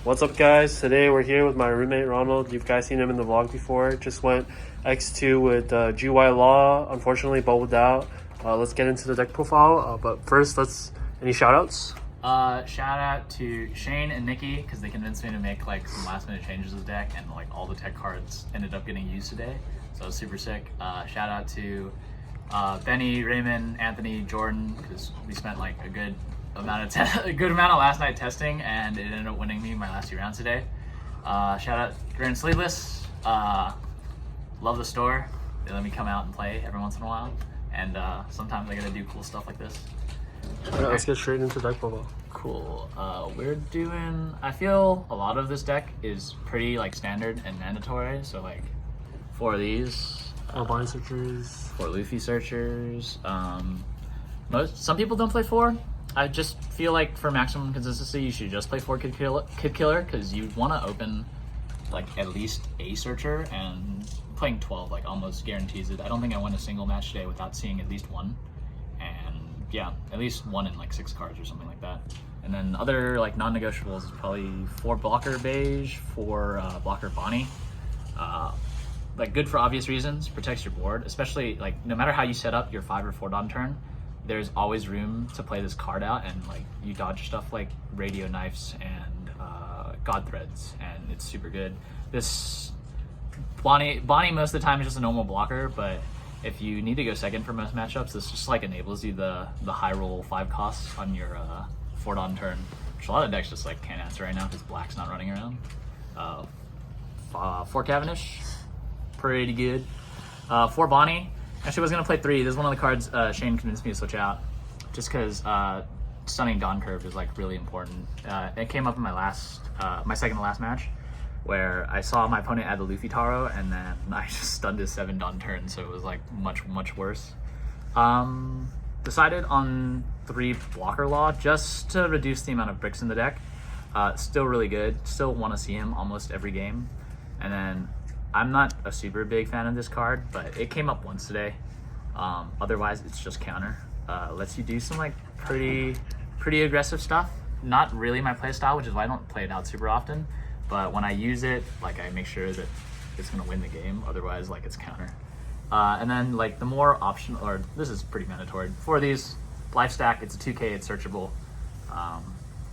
What's up, guys? Today we're here with my roommate Ronald. You've guys seen him in the vlog before. Just went X2 with GY Law, unfortunately bubbled out. Let's get into the deck profile, but first any shout outs? Shout out to Shane and Nikki because they convinced me to make like some last minute changes to the deck, and like all the tech cards ended up getting used today, so it was super sick. Shout out to Benny, Raymond, Anthony, Jordan, because we spent like a good amount of last night testing, and it ended up winning me my last 2 rounds today. Shout out Grand Sleeveless. Love the store. They let me come out and play every once in a while, and sometimes I get to do cool stuff like this. Alright, let's get straight into deck profile. Cool. We're doing, I feel a lot of this deck is pretty like standard and mandatory. So like 4 of these. 4 Bind Searchers. 4 Luffy Searchers. Some people don't play 4. I just feel like for maximum consistency, you should just play 4 Kid Killer because you want to open like at least a Searcher, and playing 12 like almost guarantees it. I don't think I won a single match today without seeing at least one. And yeah, at least 1 in like 6 cards or something like that. And then other like non-negotiables is probably 4 Blocker Beige, 4 Blocker Bonnie. Like good for obvious reasons, protects your board, especially like no matter how you set up your 5 or 4 Dawn turn, there's always room to play this card out, and like you dodge stuff like Radio Knives and God Threads, and it's super good. This Bonnie most of the time is just a normal blocker, but if you need to go second for most matchups, this just like enables you the high roll 5 costs on your 4 Dawn turn, which a lot of decks just like can't answer right now because black's not running around. 4 Cavendish, pretty good. 4 Bonnie. Actually, I was gonna play 3. This is one of the cards Shane convinced me to switch out, just because stunning Dawn Curve is like really important. It came up in my second to last match, where I saw my opponent add the Luffy Taro, and then I just stunned his 7 Dawn turn, so it was like much worse. Decided on 3 Blocker Law just to reduce the amount of bricks in the deck. Still really good. Still want to see him almost every game. And then I'm not a super big fan of this card, but it came up once today. Otherwise, it's just counter. Lets you do some like pretty aggressive stuff. Not really my play style, which is why I don't play it out super often. But when I use it, like I make sure that it's gonna win the game. Otherwise, like it's counter. And then like the more optional, or this is pretty mandatory. For these, Life Stack, it's a 2K, it's searchable.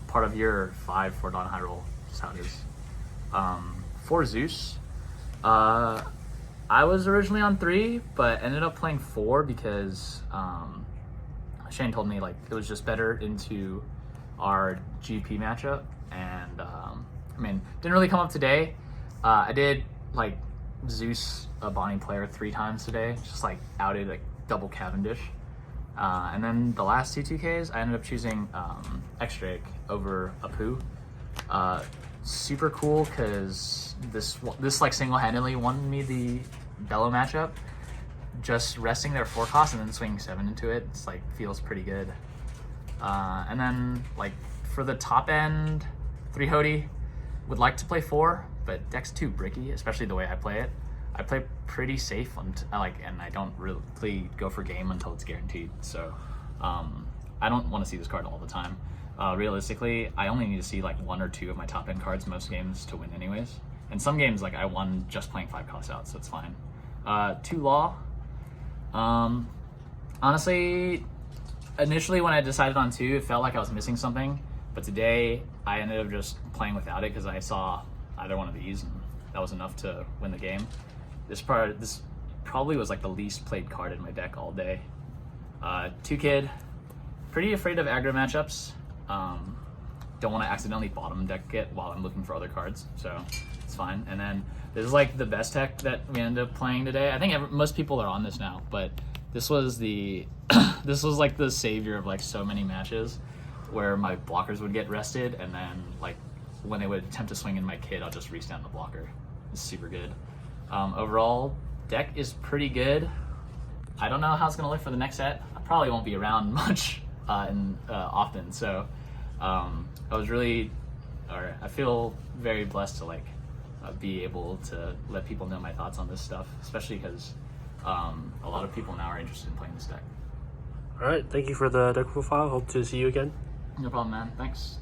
Part of your 5 for Dawn High Roll, is how it is. For Zeus, I was originally on 3, but ended up playing 4 because Shane told me like it was just better into our GP matchup, and I mean, didn't really come up today. I did like Zeus a Bonnie player 3 times today, just like outed like double Cavendish. And then the last 2 2Ks, I ended up choosing X-Drake over Apu. Super cool because this like single-handedly won me the Bello matchup. Just resting their 4 cost and then swinging 7 into it, it's like feels pretty good. And then like for the top end, 3 Hody, would like to play 4, but deck's too bricky, especially the way I play it. I play pretty safe and I don't really go for game until it's guaranteed. So I don't want to see this card all the time. Realistically, I only need to see like 1 or 2 of my top end cards most games to win anyways. And some games like I won just playing 5 costs out, so it's fine. 2 Law. Honestly, initially when I decided on 2, it felt like I was missing something. But today I ended up just playing without it because I saw either one of these, and that was enough to win the game. This probably was like the least played card in my deck all day. 2 Kid, pretty afraid of aggro matchups. Don't want to accidentally bottom deck it while I'm looking for other cards, so it's fine. And then this is like the best tech that we ended up playing today. I think most people are on this now, but this was this was like the savior of like so many matches where my blockers would get rested, and then like when they would attempt to swing in my kid, I'll just restand the blocker. It's super good. Overall, deck is pretty good. I don't know how it's gonna look for the next set. I probably won't be around much often, so I feel very blessed to like be able to let people know my thoughts on this stuff, especially because a lot of people now are interested in playing this deck. All right, thank you for the deck profile. Hope to see you again. No problem, man. Thanks.